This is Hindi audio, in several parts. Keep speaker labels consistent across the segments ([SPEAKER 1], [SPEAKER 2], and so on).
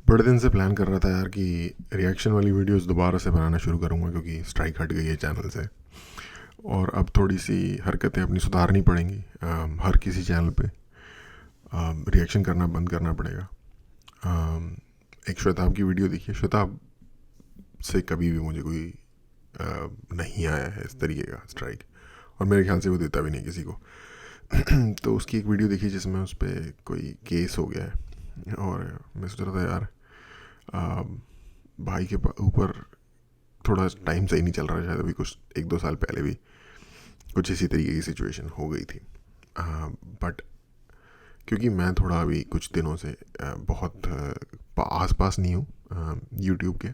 [SPEAKER 1] बड़े दिन से प्लान कर रहा था यार कि रिएक्शन वाली वीडियोस दोबारा से बनाना शुरू करूँगा क्योंकि स्ट्राइक हट गई है चैनल से। और अब थोड़ी सी हरकतें अपनी सुधारनी पड़ेंगी। हर किसी चैनल पे रिएक्शन करना बंद करना पड़ेगा। एक श्वेताब की वीडियो देखिए। श्वेताब से कभी भी मुझे कोई नहीं आया है इस तरीके का स्ट्राइक, और मेरे ख्याल से वो देता भी नहीं किसी को। तो उसकी एक वीडियो देखी जिसमें उस पर कोई केस हो गया है, और मैं सोच रहा था यार भाई के ऊपर थोड़ा टाइम सही नहीं चल रहा। शायद अभी कुछ 1-2 साल पहले भी कुछ इसी तरीके की सिचुएशन हो गई थी। बट क्योंकि मैं थोड़ा अभी कुछ दिनों से बहुत आस पास नहीं हूँ यूट्यूब के,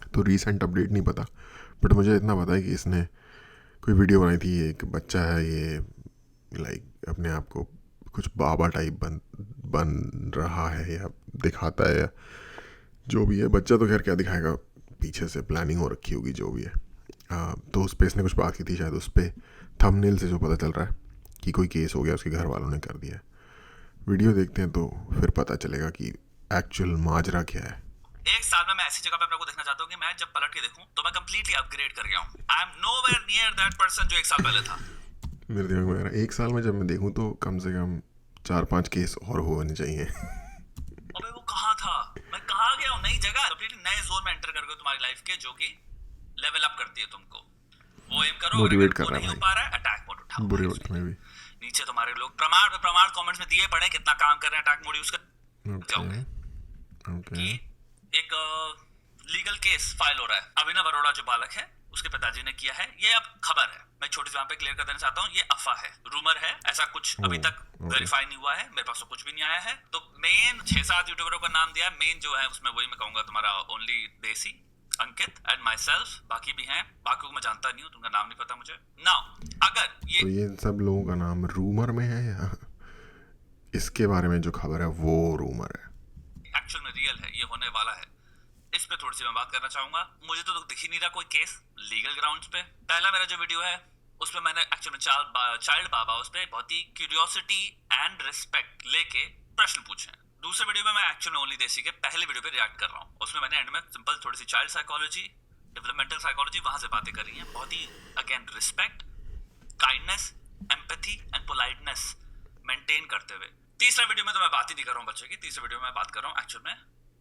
[SPEAKER 1] तो रीसेंट अपडेट नहीं पता। बट मुझे इतना पता है कि इसने कोई वीडियो बनाई थी। एक बच्चा है, ये लाइक अपने आप को कुछ बाबा टाइप बन रहा है या दिखाता है, या जो भी है। बच्चा तो खैर क्या दिखाएगा, पीछे से प्लानिंग हो रखी होगी जो भी है। तो उस पर इसने कुछ बात की थी शायद। उस पर थंबनेल से जो पता चल रहा है कि कोई केस हो गया, उसके घर वालों ने कर दिया है। वीडियो देखते हैं तो फिर पता चलेगा कि एक्चुअल माजरा क्या है।
[SPEAKER 2] एक साल में मैं ऐसी जगह पे अपने को देखना चाहता हूँ कि मैं जब पलट के देखूं तो मैं कंप्लीटली अपग्रेड कर गया हूँ। I am nowhere near that person जो 1 साल पहले था।
[SPEAKER 1] मेरे दिमाग में आ रहा है 1 साल में जब मैं देखूं तो कम से कम 4-5 केस और होने चाहिए।
[SPEAKER 2] अबे वो कहाँ था, मैं कहाँ गया हूँ? नई जगह, कंप्लीटली नए जोन में एंटर कर गए तुम्हारी लाइफ के, जो कि लेवल अप करती है तुमको। वो एम करो,
[SPEAKER 1] मोटिवेट
[SPEAKER 2] अगर
[SPEAKER 1] कर रहा
[SPEAKER 2] नहीं
[SPEAKER 1] है
[SPEAKER 2] हो पा रहा है अटैक मोड उठाओ।
[SPEAKER 1] बुरे वक्त में भी।
[SPEAKER 2] नीचे तुम्हारे लोग प्रमाण पे प्रमाण कमेंट्स में दिए पड़े कितना काम कर रहे हैं अटैक मोड यूज कर।
[SPEAKER 1] ओके
[SPEAKER 2] कि एक लीगल केस फाइल हो रहा है। अभिनव अरोड़ा जो बालक है उसके पिताजी ने किया है। ये अब खबर है, मैं छोटी सी वहां पे क्लियर कर देना चाहता हूँ। ये अफवाह है, रूमर है, ऐसा कुछ अभी तक वेरीफाई नहीं हुआ है। मेरे पास तो कुछ भी नहीं आया है। तो मेन 6-7 यूट्यूबरों का नाम दिया। मेन जो है उसमें वही मैं कहूंगा तुम्हारा ओनली देसी, अंकित एंड माई सेल्फ। बाकी भी हैं, बाकी को मैं जानता नहीं हूँ, तुमका नाम नहीं पता मुझे। नाउ अगर
[SPEAKER 1] तो ये सब लोगों का नाम रूमर में है या इसके बारे में जो खबर है वो रूमर है?
[SPEAKER 2] एक्चुअल में रियल है, ये होने वाला है, इस पे थोड़ी सी मैं बात करना चाहूंगा। मुझे तो दिख ही नहीं रहा कोई केस लीगल ग्राउंड्स पे। पहला मेरा जो वीडियो है उसमें मैंने एक्चुअल में चाइल्ड बाबा उस पे बहुत ही क्यूरियोसिटी एंड रिस्पेक्ट लेके प्रश्न पूछे। दूसरे वीडियो में मैं एक्चुअल में ओनली देसी के पहले वीडियो पे रिएक्ट कर रहा हूँ। उसमें मैंने एंड में सिंपल थोड़ी सी चाइल्ड साइकोलॉजी, डेवलपमेंटल साइकोलॉजी वहां से बातें करी हैं, बहुत ही again respect, kindness, empathy and politeness maintain करते हुए। तीसरा वीडियो में तो मैं बात ही नहीं कर रहा हूँ बच्चे की। तीसरे वीडियो में मैं बात कर रहा हूँ एक्चुअल में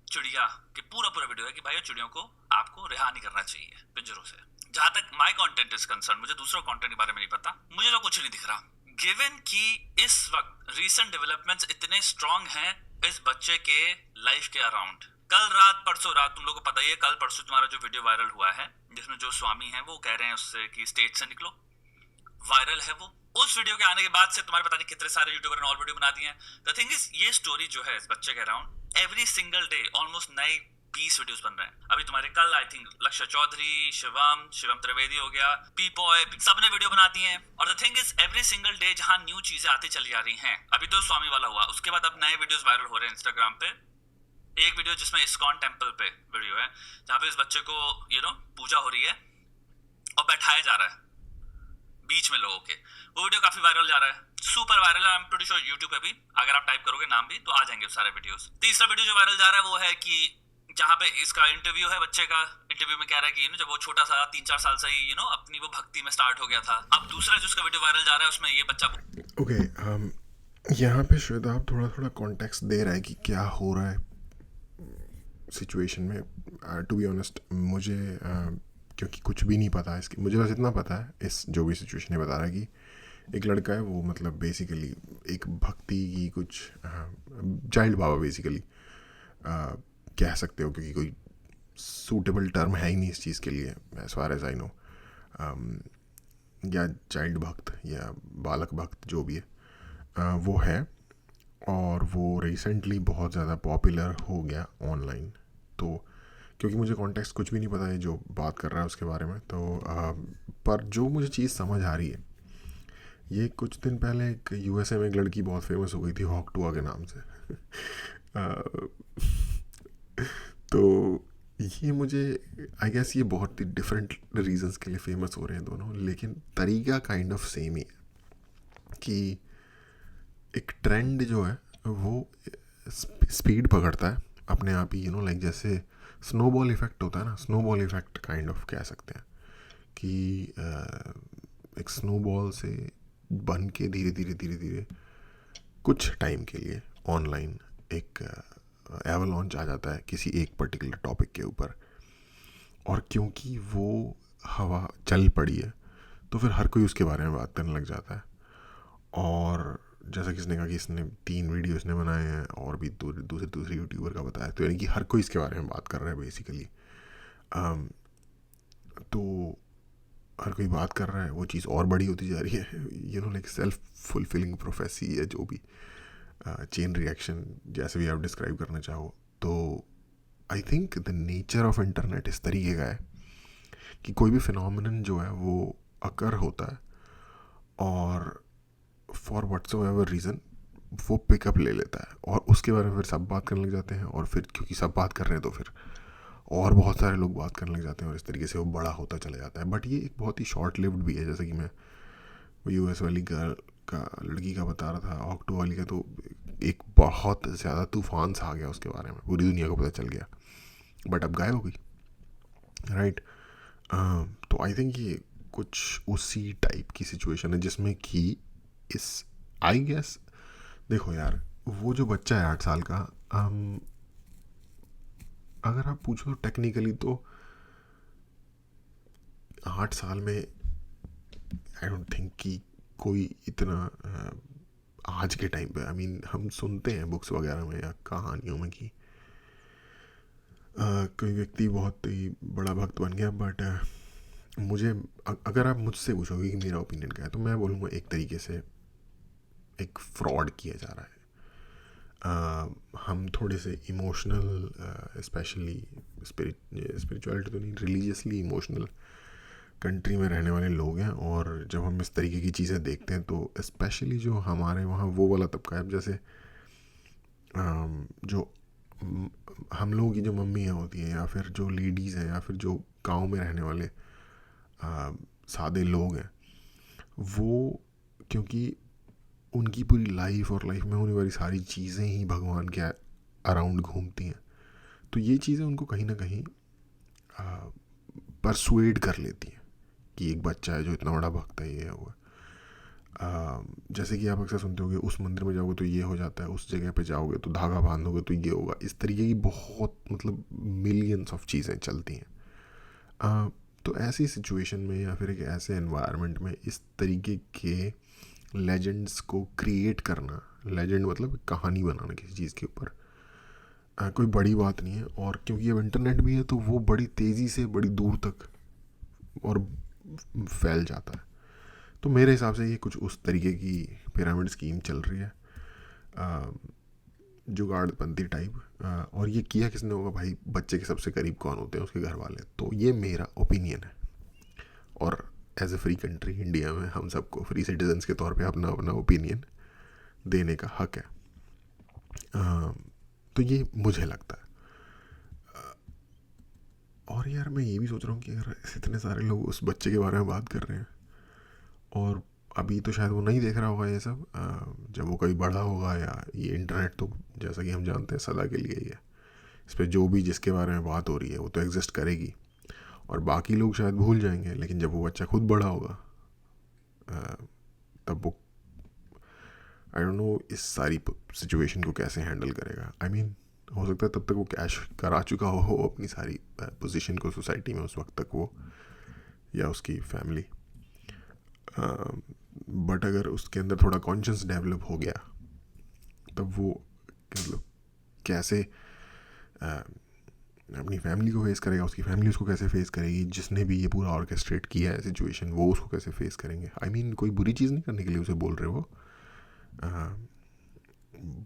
[SPEAKER 2] चिड़िया के पूरा वीडियो है कि भाई चिड़ियों को आपको रिहा नहीं करना चाहिए पिंजरों से। जहां तक माय कंटेंट इज कंसर्न, मुझे दूसरा कंटेंट के बारे में नहीं पता, मुझे तो कुछ नहीं दिख रहा। गिवन कि इस वक्त रीसेंट डेवलपमेंट्स इतने स्ट्रांग हैं इस बच्चे के लाइफ के अराउंड। कल रात परसों रात, तुम लोगों को पता ही है, कल परसों तुम्हारा जो वीडियो वायरल हुआ है जिसमें जो स्वामी है वो कह रहे हैं उससे कि स्टेज से निकलो, वायरल है वो। उस वीडियो के आने के बाद से तुम्हारे पता नहीं कितने सारे यूट्यूबर ने और वीडियो बना दिए हैं। द थिंग इज, ये स्टोरी जो है इस बच्चे के around every single day almost नए 20 वीडियोस बन रहे हैं। अभी तुम्हारे कल आई थिंक लक्ष्य चौधरी, शिवम त्रिवेदी हो गया, पीपॉय, सबने वीडियो बना दिए हैं। और the thing is every single day जहां न्यू चीजें आती चली जा रही हैं। अभी तो स्वामी वाला हुआ, उसके बाद अब नए वीडियोस वायरल हो रहे हैं इंस्टाग्राम पे। एक वीडियो जिसमें इस्कॉन टेम्पल पे वीडियो है जहां पे इस बच्चे को पूजा हो रही है और बैठाया जा रहा है बीच में लोगों के। वो वीडियो काफी वायरल जा रहा है, सुपर वायरल है। I am pretty sure YouTube पे भी अगर आप टाइप करोगे नाम भी तो आ जाएंगे सारे वीडियोस। तीसरा वीडियो जो वायरल जा रहा है वो है कि जहां पे इसका इंटरव्यू है, बच्चे का इंटरव्यू में कह रहा है कि जब वो छोटा सा 3-4 साल से ही अपनी वो भक्ति में स्टार्ट हो गया था। अब दूसरा जो उसका वीडियो वायरल जा रहा है उसमें ये बच्चा
[SPEAKER 1] ओके, यहाँ पे श्वेता थोड़ा थोड़ा कॉन्टेक्स्ट दे रहा है कि क्या हो रहा है सिचुएशन में। टू बी ऑनेस्ट मुझे क्योंकि कुछ भी नहीं पता है इसकी, मुझे बस इतना पता है इस जो भी सिचुएशन है बता रहा है कि एक लड़का है, वो मतलब बेसिकली एक भक्ति की कुछ चाइल्ड बाबा बेसिकली कह सकते हो, क्योंकि कोई सूटेबल टर्म है ही नहीं इस चीज़ के लिए as far as I know. या चाइल्ड भक्त या बालक भक्त जो भी है वो है, और वो रिसेंटली बहुत ज़्यादा पॉपुलर हो गया ऑनलाइन। तो क्योंकि मुझे कॉन्टेक्स्ट कुछ भी नहीं पता है जो बात कर रहा है उसके बारे में, तो पर जो मुझे चीज़ समझ आ रही है, ये कुछ दिन पहले एक यूएसए में एक लड़की बहुत फेमस हो गई थी हॉक टुआ के नाम से। तो ये मुझे आई गेस ये बहुत ही डिफरेंट रीजंस के लिए फेमस हो रहे हैं दोनों, लेकिन तरीका काइंड ऑफ सेम ही है कि एक ट्रेंड जो है वो स्पीड पकड़ता है अपने आप ही लाइक जैसे स्नोबॉल इफ़ेक्ट होता है ना, स्नोबॉल इफ़ेक्ट काइंड ऑफ कह सकते हैं कि एक स्नोबॉल से बन के धीरे धीरे धीरे धीरे कुछ टाइम के लिए ऑनलाइन एक एवलॉन्च आ जाता है किसी एक पर्टिकुलर टॉपिक के ऊपर, और क्योंकि वो हवा चल पड़ी है तो फिर हर कोई उसके बारे में बात करने लग जाता है। और जैसा किसने कहा कि इसने 3 वीडियो इसने बनाए हैं और भी दूसरे यूट्यूबर का बताया, तो यानी कि हर कोई इसके बारे में बात कर रहा है बेसिकली। तो हर कोई बात कर रहा है, वो चीज़ और बड़ी होती जा रही है, लाइक सेल्फ फुलफिलिंग प्रोफेसी या जो भी चेन रिएक्शन जैसे भी आप डिस्क्राइब करना चाहो। तो I think the nature of internet इस तरीके का है कि कोई भी फिनोमिनन जो है वो अकर होता है और फॉर व्हाट्सएवर रीज़न वो पिकअप ले लेता है, और उसके बारे में फिर सब बात करने लग जाते हैं, और फिर क्योंकि सब बात कर रहे हैं तो फिर और बहुत सारे लोग बात करने लग जाते हैं, और इस तरीके से वो बड़ा होता चला जाता है। बट ये एक बहुत ही शॉर्ट लिव्ड भी है, जैसे कि मैं वो यूएस वाली गर्ल का, लड़की का बता रहा था, ऑक्टो वाली का, तो एक बहुत ज़्यादा तूफान सा आ गया उसके बारे में, पूरी दुनिया को पता चल गया, बट अब गायब हो गई, राइट। तो आई थिंक ये कुछ उसी टाइप की सिचुएशन है जिसमें कि इस, आई गेस, देखो यार, वो जो बच्चा है 8 साल का, अगर आप पूछो टेक्निकली तो 8 साल में आई डोंट थिंक कि कोई इतना आज के टाइम पे, आई मीन हम सुनते हैं बुक्स वगैरह में या कहानियों में कि कोई व्यक्ति बहुत ही बड़ा भक्त बन गया, बट मुझे, अगर आप मुझसे पूछोगे कि मेरा ओपिनियन क्या है, तो मैं बोलूँगा एक तरीके से एक फ्रॉड किया जा रहा है। हम थोड़े से इमोशनल, स्पेशली स्पिरिचुअलिटी तो नहीं, रिलीजियसली इमोशनल कंट्री में रहने वाले लोग हैं, और जब हम इस तरीके की चीज़ें देखते हैं तो स्पेशली जो हमारे वहाँ वो वाला तबका है, जैसे जो हम लोगों की जो मम्मियाँ होती हैं या फिर जो लेडीज़ हैं या फिर जो गांव में रहने वाले सादे लोग हैं, वो क्योंकि उनकी पूरी लाइफ और लाइफ में होने वाली सारी चीज़ें ही भगवान के अराउंड घूमती हैं, तो ये चीज़ें उनको कहीं ना कहीं परसुएड कर लेती हैं कि एक बच्चा है जो इतना बड़ा भक्त है, ये हुआ। जैसे कि आप अक्सर सुनते होंगे, उस मंदिर में जाओगे तो ये हो जाता है, उस जगह पे जाओगे तो धागा बांधोगे तो ये होगा, इस तरीके की बहुत मतलब मिलियंस ऑफ चीज़ें चलती हैं। तो ऐसी सिचुएशन में या फिर एक ऐसे एनवायरनमेंट में इस तरीके के लेजेंड्स को क्रिएट करना, लेजेंड मतलब कहानी बनाना किसी चीज़ के ऊपर, कोई बड़ी बात नहीं है। और क्योंकि अब इंटरनेट भी है तो वो बड़ी तेज़ी से बड़ी दूर तक और फैल जाता है। तो मेरे हिसाब से ये कुछ उस तरीके की पिरामिड स्कीम चल रही है, जुगाड़बंदी टाइप। और ये किया किसने होगा भाई, बच्चे के सबसे करीब कौन होते हैं, उसके घर वाले। तो ये मेरा ओपिनियन है, और as a free country India में हम सबको फ्री सिटीजन्स के तौर पे अपना अपना ओपिनियन देने का हक है। तो ये मुझे लगता है। और यार मैं ये भी सोच रहा हूँ कि अगर इतने सारे लोग उस बच्चे के बारे में बात कर रहे हैं, और अभी तो शायद वो नहीं देख रहा होगा ये सब, जब वो कभी बड़ा होगा, या ये इंटरनेट तो जैसा कि हम जानते हैं सदा के लिए ही है, इस पर जो भी जिसके बारे में बात हो रही है वो तो एग्जिस्ट करेगी, और बाकी लोग शायद भूल जाएंगे, लेकिन जब वो बच्चा खुद बड़ा होगा तब वो, आई डोंट नो, इस सारी सिचुएशन को कैसे हैंडल करेगा। आई मीन हो सकता है तब तक वो कैश करा चुका हो अपनी सारी पोजीशन को सोसाइटी में उस वक्त तक वो, या उसकी फैमिली, बट अगर उसके अंदर थोड़ा कॉन्शियस डेवलप हो गया तब वो मतलब कैसे अपनी फैमिली को फेस करेगा, उसकी फैमिली उसको कैसे फेस करेगी, जिसने भी ये पूरा ऑर्केस्ट्रेट किया है सिचुएशन, वो उसको कैसे फेस करेंगे। आई मीन कोई बुरी चीज़ नहीं करने के लिए उसे बोल रहे हो,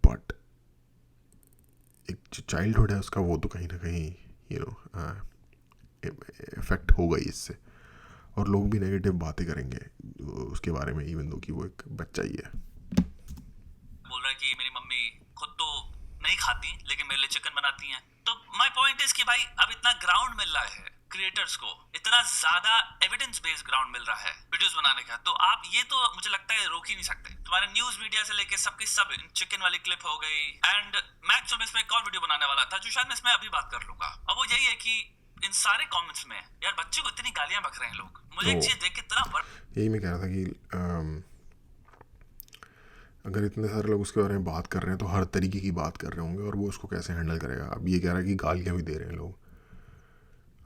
[SPEAKER 1] बट एक जो चाइल्डहुड है उसका, वो तो कहीं ना कहीं इफेक्ट होगा ही इससे, और लोग भी नेगेटिव बातें करेंगे उसके बारे में, इवन दो कि वो एक बच्चा ही है।
[SPEAKER 2] बोल रहा है कि मेरी मम्मी खुद तो नहीं खाती लेकिन मेरे लिए चिकन बनाती हैं। तो माय पॉइंट इज कि भाई अब इतना ग्राउंड मिल रहा है, क्रिएटर्स को इतना ज्यादा एविडेंस बेस्ड ग्राउंड मिल रहा है वीडियोस बनाने का, तो आप ये तो मुझे लगता है रोक ही नहीं सकते। तुम्हारे न्यूज मीडिया से लेके सबकी सब चिकन वाली क्लिप हो गई, एंड मैं एक्चुअली इसमें एक और वीडियो बनाने वाला था जो शायद मैं इसमें अभी बात कर लूंगा। अब वो यही है कि इन सारे कमेंट्स में यार बच्चे को इतनी गालियां बक रहे हैं लोग, मुझे एक चीज देख के इतना
[SPEAKER 1] यही मैं कह रहा था कि अगर इतने सारे लोग उसके बारे में बात कर रहे हैं तो हर तरीके की बात कर रहे होंगे और वो उसको कैसे हैंडल करेगा। अब ये कह रहा है कि गालियाँ भी दे रहे हैं लोग,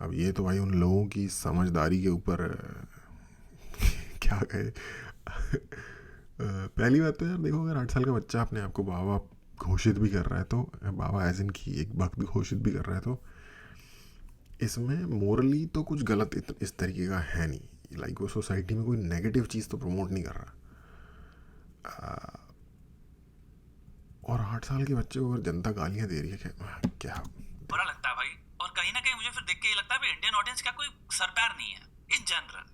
[SPEAKER 1] अब ये तो भाई उन लोगों की समझदारी के ऊपर क्या कहे। पहली बात तो यार देखो, अगर 8 साल का बच्चा अपने आप को बाबा घोषित भी कर रहा है तो बाबा एज इन की एक भक्त घोषित भी कर रहा है, तो इसमें मोरली तो कुछ गलत इस तरीके का है नहीं। लाइक वो सोसाइटी में कोई नेगेटिव चीज़ तो प्रमोट नहीं कर रहा। और 8 साल के बच्चे को अगर जनता गालियाँ दे रही है क्या
[SPEAKER 2] बुरा लगता है भाई। और कहीं ना कहीं मुझे फिर देख के ये लगता है इंडियन ऑडियंस का कोई सर पैर नहीं है इन जनरल।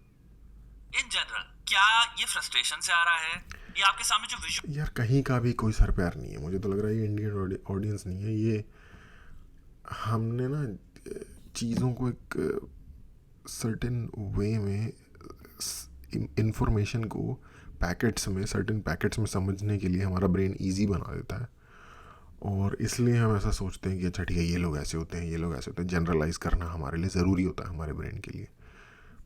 [SPEAKER 2] क्या ये फ्रस्ट्रेशन से आ रहा है, ये आपके सामने जो विजुअल
[SPEAKER 1] यार कहीं का भी कोई सर पैर नहीं है। मुझे तो लग रहा है ये इंडियन ऑडियंस नहीं है, ये हमने ना चीज़ों को एक सर्टेन वे में इंफॉर्मेशन को सर्टेन पैकेट्स में समझने के लिए हमारा ब्रेन इजी बना देता है, और इसलिए हम ऐसा सोचते हैं कि अच्छा ठीक है ये लोग ऐसे होते हैं, ये लोग ऐसे होते हैं। जनरलाइज करना हमारे लिए ज़रूरी होता है हमारे ब्रेन के लिए,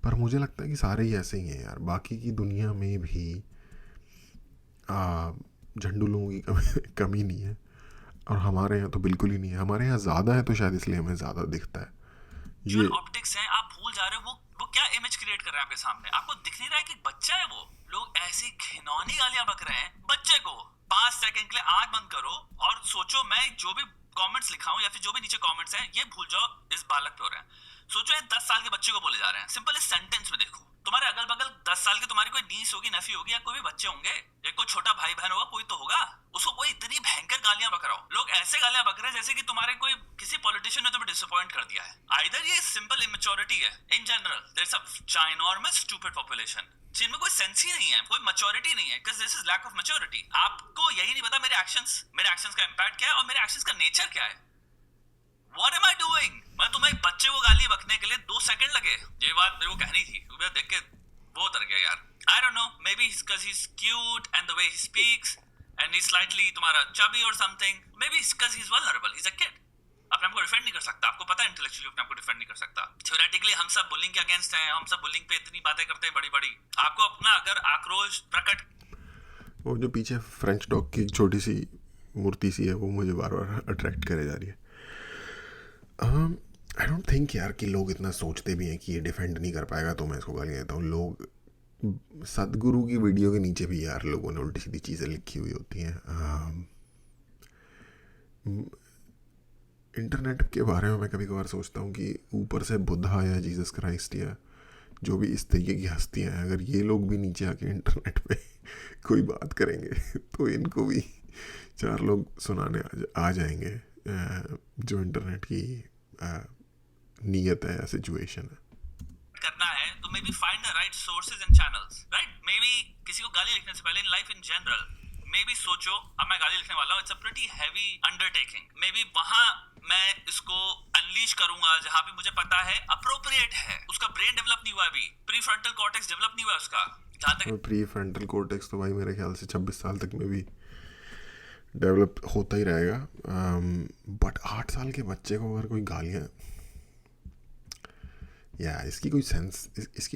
[SPEAKER 1] पर मुझे लगता है कि सारे ही ऐसे ही हैं यार। बाकी की दुनिया में भी झंडू लोगों की कमी नहीं है, और हमारे यहाँ तो बिल्कुल ही नहीं है। हमारे यहाँ ज़्यादा है तो शायद इसलिए हमें ज़्यादा दिखता है।
[SPEAKER 2] ये ऑप्टिक्स हैं, आप भूल जा रहे हो वो क्या इमेज क्रिएट कर रहे हैं आपके सामने। आपको दिख नहीं रहा है कि बच्चा है वो। लोग ऐसी घिनौनी गालियां बक रहे हैं बच्चे को। 5 सेकंड के लिए आंख बंद करो और सोचो, मैं जो भी कमेंट्स लिखा हूं या फिर जो भी नीचे कमेंट्स हैं ये भूल जाओ इस बालक पे हो रहे हैं। सोचो ये 10 साल के बच्चे को बोले जा रहे हैं। सिंपल इस सेंटेंस में देखो, तुम्हारे अगल बगल 10 साल के तुम्हारी कोई नीस होगी, नफी होगी, या कोई भी बच्चे होंगे, या कोई छोटा भाई बहन होगा, कोई तो होगा, उसको कोई इतनी भयंकर गालियां बक रहा हो। लोग ऐसे गालियां बक रहे हैं जैसे कि तुम्हारे कोई किसी पॉलिटिशियन ने तुम्हें डिसअपॉइंट कर दिया है। आइदर ये सिंपल इमेच्योरिटी है, in general there is a ginormous stupid population जिनमें कोई सेंस ही नहीं है, कोई मैच्योरिटी नहीं है, because this is lack of maturity. आपको यही नहीं पता मेरे एक्शंस का इंपैक्ट क्या है और मेरे एक्शंस का नेचर क्या है। What am I doing? मैं तुम्हें एक बच्चे को गाली बकने के लिए 2 सेकंड लगे। ये बात मेरे को कहनी थी, मुझे देख के वो उतर गया यार। I don't know, maybe because he's cute and the way he speaks and he's slightly तुम्हारा chubby or something. Maybe it's because he's vulnerable. He's a kid. अपने आपको डिफेंड नहीं कर सकता, आपको पता है इंटेलेक्चुअली अपने आपको डिफेंड नहीं कर सकता। थ्योरेटिकली हम सब बुलिंग के अगेंस्ट हैं, हम सब बुलिंग पे इतनी बातें करते हैं बड़ी बड़ी। आपको अपना अगर आक्रोश प्रकट,
[SPEAKER 1] वो जो पीछे फ्रेंच डॉग की छोटी सी मूर्ति सी है वो मुझे बार बार अट्रैक्ट करे जा रही है। आई डोंट थिंक यार कि लोग इतना सोचते भी हैं कि ये डिफेंड नहीं कर पाएगा तो मैं इसको गालियाँ देता हूँ। लोग सदगुरु की वीडियो के नीचे भी यार लोगों ने उल्टी सीधी चीज़ें लिखी हुई होती हैं। इंटरनेट के बारे में मैं कभी कभार सोचता हूँ कि ऊपर से बुद्धा या जीसस क्राइस्ट या जो भी इस तरीके की हस्तियाँ हैं, अगर ये लोग भी नीचे आके इंटरनेट पे कोई बात करेंगे तो इनको भी 4 लोग सुनाने आ जाएंगे जो इंटरनेट की नीयत है या सिचुएशन है।
[SPEAKER 2] करना है तो may be find the right sources and channels, right. May be किसी को गाली लिखने से पहले in life in general may be सोचो, अब मैं गाली लिखने वाला हूँ, it's a pretty heavy undertaking. May be वहां मैं इसको अनलीश करूंगा जहां पे मुझे पता है अप्रोप्रिएट है। उसका ब्रेन डेवलप नहीं हुआ अभी, प्री फ्रंटल कॉर्टेक्स डेवलप नहीं हुआ उसका। जहां तक
[SPEAKER 1] प्री फ्रंटल कॉर्टेक्स तो भाई मेरे ख्याल से 26 साल तक में भी डेवलप होता ही रहेगा। बट 8 साल के बच्चे को अगर कोई गालियाँ या इसकी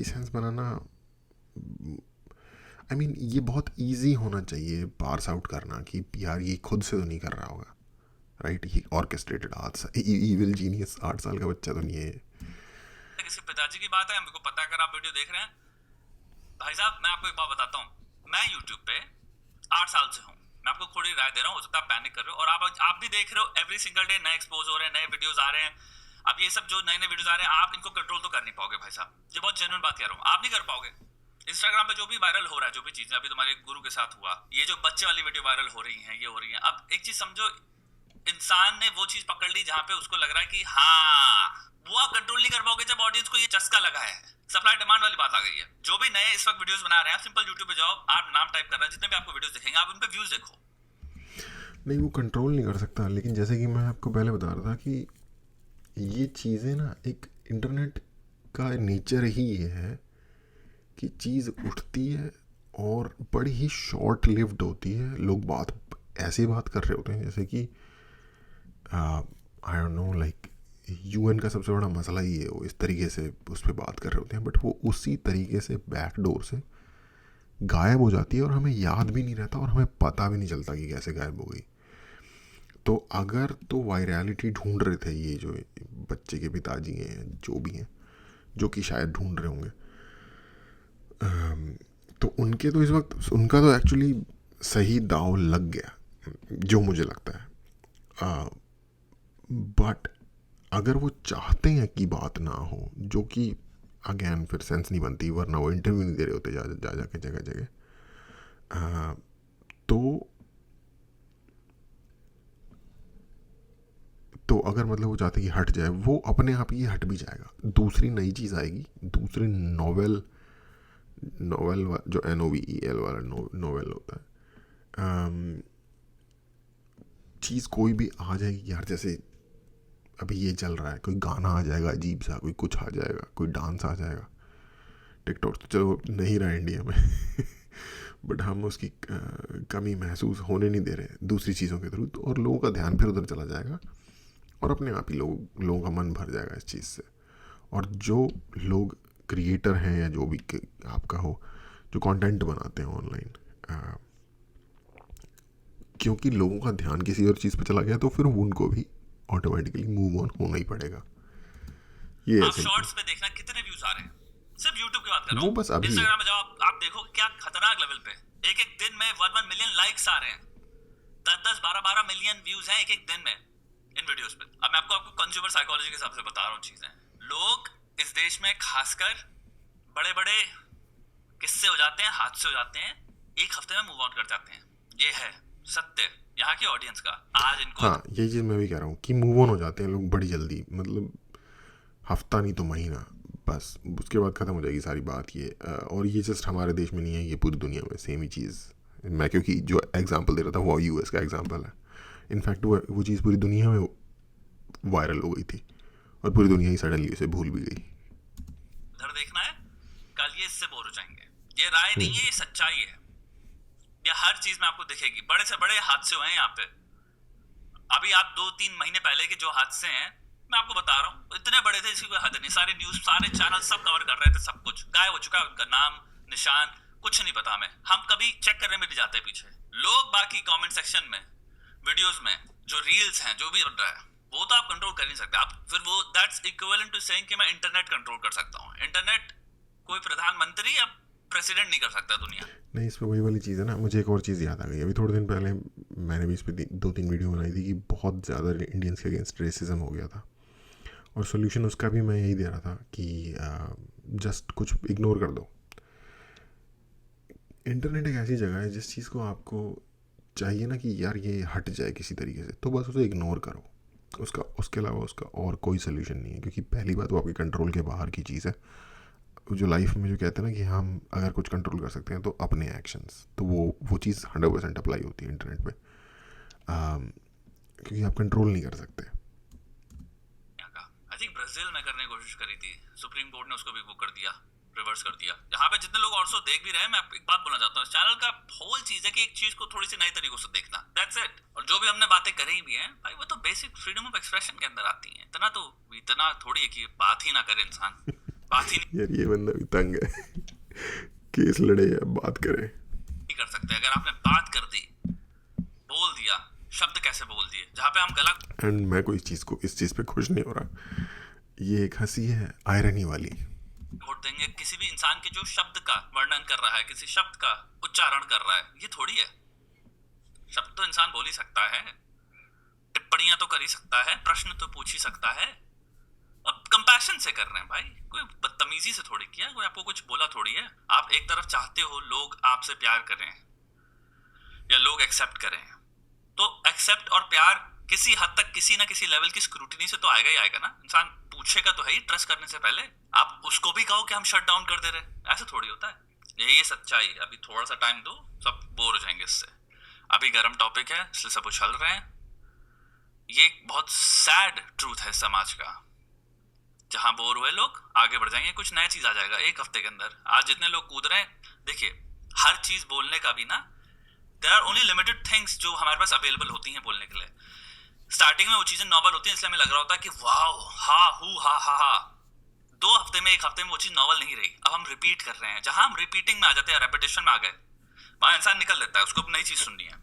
[SPEAKER 1] सेंस बनाना, आई मीन ये बहुत इजी होना चाहिए पार्स आउट करना कि यार ये खुद से तो नहीं कर रहा होगा, राइट। ये ऑर्केस्ट्रेटेड इविल जीनियस 8 साल का बच्चा तो नहीं है।
[SPEAKER 2] किसी पिताजी की बात है, मेरे को पता है अगर आप वीडियो देख रहे हैं भाई साहब, मैं आपको एक बात बताता हूँ। मैं यूट्यूब पे 8 साल से हूँ, मैं आपको थोड़ी राय दे रहा हूँ, हो सकता है आप पैनिक कर रहे हो, और आप भी देख रहे हो एवरी सिंगल डे नए एक्सपोज हो रहे हैं, नए वीडियोस आ रहे हैं। अब ये सब जो नए वीडियोस आ रहे हैं आप इनको कंट्रोल तो कर नहीं पाओगे भाई साहब, ये बहुत जेन्युइन बात कह रहा हूँ, आप नहीं कर पाओगे। इंस्टाग्राम पे जो भी वायरल हो रहा है, जो भी चीजें अभी तुम्हारे गुरु के साथ हुआ, ये जो बच्चे वाली वीडियो वायरल हो रही है, ये हो रही है। अब एक चीज समझो, इंसान ने वो चीज पकड़ ली जहां पे उसको लग रहा है कि हाँ, वो आप कंट्रोल नहीं कर पाओगे जब ऑडियंस को ये चस्का लगा है। सप्लाई डिमांड वाली बात आ गई है। जो भी नए इस वक्त वीडियोस बना रहे हैं, आप सिंपल यूट्यूब पे जाओ, आप नाम टाइप कर रहे हैं, जितने भी आपको वीडियोस दिखेंगे आप उन पे व्यूज देखो।
[SPEAKER 1] नहीं, वो कंट्रोल नहीं कर सकता, लेकिन जैसे कि मैं आपको पहले बता रहा था कि ये चीज़ें ना एक इंटरनेट का नेचर ही ये है कि चीज़ उठती है और बड़ी ही शॉर्ट लिव्ड होती है। लोग बात ऐसे बात कर रहे होते हैं जैसे कि I don't know, like UN का सबसे बड़ा मसला ही है, वो इस तरीके से उस पर बात कर रहे होते हैं, बट वो उसी तरीके से बैक डोर से गायब हो जाती है और हमें याद भी नहीं रहता और हमें पता भी नहीं चलता कि कैसे गायब हो गई। तो अगर तो वायरलिटी ढूंढ रहे थे ये जो बच्चे के पिताजी हैं, जो भी हैं, जो कि शायद ढूंढ रहे होंगे, तो उनके तो इस वक्त उनका तो एक्चुअली सही दाव लग गया, जो मुझे लगता है। बट अगर वो चाहते हैं कि बात ना हो, जो कि अगेन फिर सेंस नहीं बनती, वरना वो इंटरव्यू नहीं दे रहे होते जा के जगह जगह। तो अगर मतलब वो चाहते कि हट जाए, वो अपने आप ही हट भी जाएगा। दूसरी नई चीज़ आएगी, दूसरी नॉवेल जो NOVEL वाला नॉवेल होता है, चीज़ कोई भी आ जाएगी यार। जैसे अभी ये चल रहा है, कोई गाना आ जाएगा अजीब सा, कोई कुछ आ जाएगा, कोई डांस आ जाएगा। टिकटॉक तो चलो नहीं रहा इंडिया में बट हम उसकी कमी महसूस होने नहीं दे रहे दूसरी चीज़ों के थ्रू, तो और लोगों का ध्यान फिर उधर चला जाएगा और अपने आप ही लोगों का मन भर जाएगा इस चीज़ से। और जो लोग क्रिएटर हैं या जो भी आपका हो, जो कंटेंट बनाते हैं ऑनलाइन, क्योंकि लोगों का ध्यान किसी और चीज़ पे चला गया, तो फिर उनको भी ऑटोमेटिकली मूव ऑन होना ही पड़ेगा। ये
[SPEAKER 2] आप शॉर्ट्स पे देखना कितने व्यूज आ रहे हैं, सिर्फ यूट्यूब की बात कर रहा
[SPEAKER 1] वो
[SPEAKER 2] हूँ।
[SPEAKER 1] बस अभी
[SPEAKER 2] इंस्टाग्राम में जाओ, आप देखो क्या खतरनाक लेवल पे एक एक दिन में 1 मिलियन लाइक्स आ रहे हैं, 10-12 मिलियन व्यूज हैं एक एक दिन में इन वीडियोस पे। अब मैं आपको कंज्यूमर साइकोलॉजी के हिसाब से बता रहा हूँ चीजें। लोग इस देश में खासकर बड़े बड़े किस्से हो जाते हैं, हादसे हो जाते हैं, एक हफ्ते में मूव ऑन कर जाते हैं। ये है सत्य यहाँ की ऑडियंस का। आज इनको
[SPEAKER 1] हाँ, यही चीज़ मैं भी कह रहा हूँ कि मूव ऑन हो जाते हैं लोग बड़ी जल्दी, मतलब हफ्ता नहीं तो महीना, बस उसके बाद ख़त्म हो जाएगी सारी बात। ये और ये जस्ट हमारे देश में नहीं है, ये पूरी दुनिया में सेम ही चीज़। मैं क्योंकि जो एग्जांपल दे रहा था वो US का एग्जांपल है। इनफैक्ट वो चीज़ पूरी दुनिया में वायरल हो गई थी और पूरी दुनिया ही सडनली उसे भूल भी गई।
[SPEAKER 2] इधर देखना है, कल ये इससे बोर हो जाएंगे। ये राय नहीं है, ये सच्चाई है। ये हर चीज में आपको दिखेगी। बड़े से बड़े हादसे हुए हैं यहाँ पे। अभी आप 2-3 महीने पहले के जो हादसे हैं मैं आपको बता रहा हूँ, इतने बड़े थे इसकी कोई हद नहीं। सारे न्यूज, सारे चैनल सब कवर कर रहे थे, सब कुछ गायब हो चुका है, उनका नाम निशान कुछ नहीं पता हमें। हम कभी चेक करने में नहीं जाते पीछे। लोग बाकी कमेंट सेक्शन में, वीडियोस में जो रील्स हैं, जो भी बन रहा है, वो तो आप कंट्रोल कर नहीं सकते। आप फिर वो दैट्स इक्विवेलेंट टू सेइंग कि मैं इंटरनेट कंट्रोल कर सकता हूँ। इंटरनेट कोई प्रधानमंत्री या प्रेसिडेंट नहीं कर सकता दुनिया।
[SPEAKER 1] नहीं, इस पर वही वाली चीज़ है ना। मुझे एक और चीज़ याद आ गई। अभी थोड़े दिन पहले मैंने भी इस पर 2-3 वीडियो बनाई थी कि बहुत ज़्यादा इंडियंस के अगेंस्ट रेसिज्म हो गया था, और सोल्यूशन उसका भी मैं यही दे रहा था कि जस्ट कुछ इग्नोर कर दो। इंटरनेट एक ऐसी जगह है जिस चीज़ को आपको चाहिए ना कि यार ये हट जाए किसी तरीके से, तो बस उसे इग्नोर करो। उसके अलावा उसका और कोई सोल्यूशन नहीं है, क्योंकि पहली बात वो आपके कंट्रोल के बाहर की चीज़ है। जो लाइफ में जो कहते हैं ना कि हम अगर कुछ कंट्रोल कर सकते हैं तो अपने एक्शंस, तो वो चीज़ 100% अप्लाई होती है इंटरनेट पे, क्योंकि आप कंट्रोल नहीं कर सकते।
[SPEAKER 2] आई थिंक ब्राजील में करने की कोशिश करी थी, सुप्रीम कोर्ट ने उसको भी वो कर दिया, रिवर्स कर दिया। यहाँ पे जितने लोग ऑल्सो देख भी रहे हैं, मैं एक बात बोलना चाहता हूँ, इस चैनल का होल चीज है कि एक चीज को थोड़ी सी नई तरीकों से देखना, दैट्स इट। और जो भी हमने बातें करी भी हैं भाई, वो तो बेसिक फ्रीडम ऑफ एक्सप्रेशन के अंदर आती हैं। इतना थोड़ी है कि बात ही ना करे इंसान, बात ही
[SPEAKER 1] यार ये बंदा भी तंग है केस लड़े या बात करे
[SPEAKER 2] नहीं कर सकते। अगर आपने बात कर दी, बोल दिया, शब्द कैसे बोल दिए जहाँ पे हम गलत।
[SPEAKER 1] एंड मैं कोई इस चीज़ पे खुश नहीं हो रहा। ये एक हंसी है आयरनी वाली।
[SPEAKER 2] वोट देंगे किसी भी इंसान के जो शब्द का वर्णन कर रहा है, किसी शब्द का उच्चारण कर रहा है, ये थोड़ी है। शब्द तो इंसान बोल ही सकता है, टिप्पणियां तो कर ही सकता है, प्रश्न तो पूछ ही सकता है। अब कंपैशन से कर रहे हैं भाई, कोई बदतमीजी से थोड़ी किया, कोई आपको कुछ बोला थोड़ी है। आप एक तरफ चाहते हो लोग आपसे प्यार करें या लोग एक्सेप्ट करें, तो एक्सेप्ट और प्यार किसी हद तक किसी ना किसी लेवल की स्क्रूटिनी से तो आएगा ही आएगा ना। इंसान पूछेगा तो है ही ट्रस्ट करने से पहले। आप उसको भी कहो कि हम शट डाउन कर दे रहे, ऐसा थोड़ी होता है। यही सच्चाई। अभी थोड़ा सा टाइम दो, सब बोर हो जाएंगे इससे। अभी गर्म टॉपिक है इसलिए सब उछल रहे हैं। ये बहुत सैड ट्रूथ है समाज का जहां बोर हुए लोग आगे बढ़ जाएंगे, कुछ नया चीज आ जाएगा 1 हफ्ते के अंदर। आज जितने लोग कूद रहे हैं, देखिए हर चीज बोलने का भी ना, there are only limited things जो हमारे पास अवेलेबल होती हैं बोलने के लिए। स्टार्टिंग में वो चीजें नॉवल होती हैं, इसलिए हमें लग रहा होता है कि वाओ हा हु हा हा हा। 2 हफ्ते में 1 हफ्ते में वो चीज नॉवल नहीं रही, अब हम रिपीट कर रहे हैं। जहां हम रिपीटिंग में आ जाते हैं, रेपिटेशन में आ गए, वहां इंसान निकल लेता है, उसको अब नई चीज सुननी है।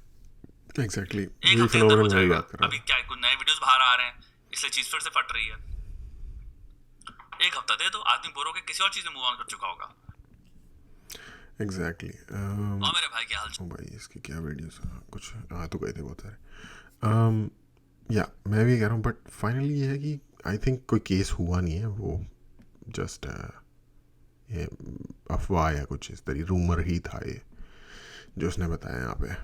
[SPEAKER 1] एग्जैक्टली,
[SPEAKER 2] 1
[SPEAKER 1] वही
[SPEAKER 2] हफ्ते के अंदर हो
[SPEAKER 1] फिनोमेनन मैं भी
[SPEAKER 2] जाएगा।
[SPEAKER 1] बात कर रहा
[SPEAKER 2] अभी
[SPEAKER 1] था।
[SPEAKER 2] क्या है, कुछ नए वीडियोस बाहर आ रहे हैं, इसलिए चीज फिर से फट रही है। 1 हफ्ता दे दो, आदमी बोर होकर किसी और चीज में मूव ऑन कर चुका होगा।
[SPEAKER 1] एग्जैक्टली।
[SPEAKER 2] और मेरे भाई क्या हाल
[SPEAKER 1] ओ भाई, इसकी क्या वीडियोस कुछ आ तो गए थे बहुत सारे। या मैं भी कह रहा हूँ, बट फाइनली ये है कि आई थिंक कोई केस हुआ नहीं है, वो जस्ट ये अफवाह या कुछ इस तरह रूमर ही था ये जो उसने बताया यहाँ पे।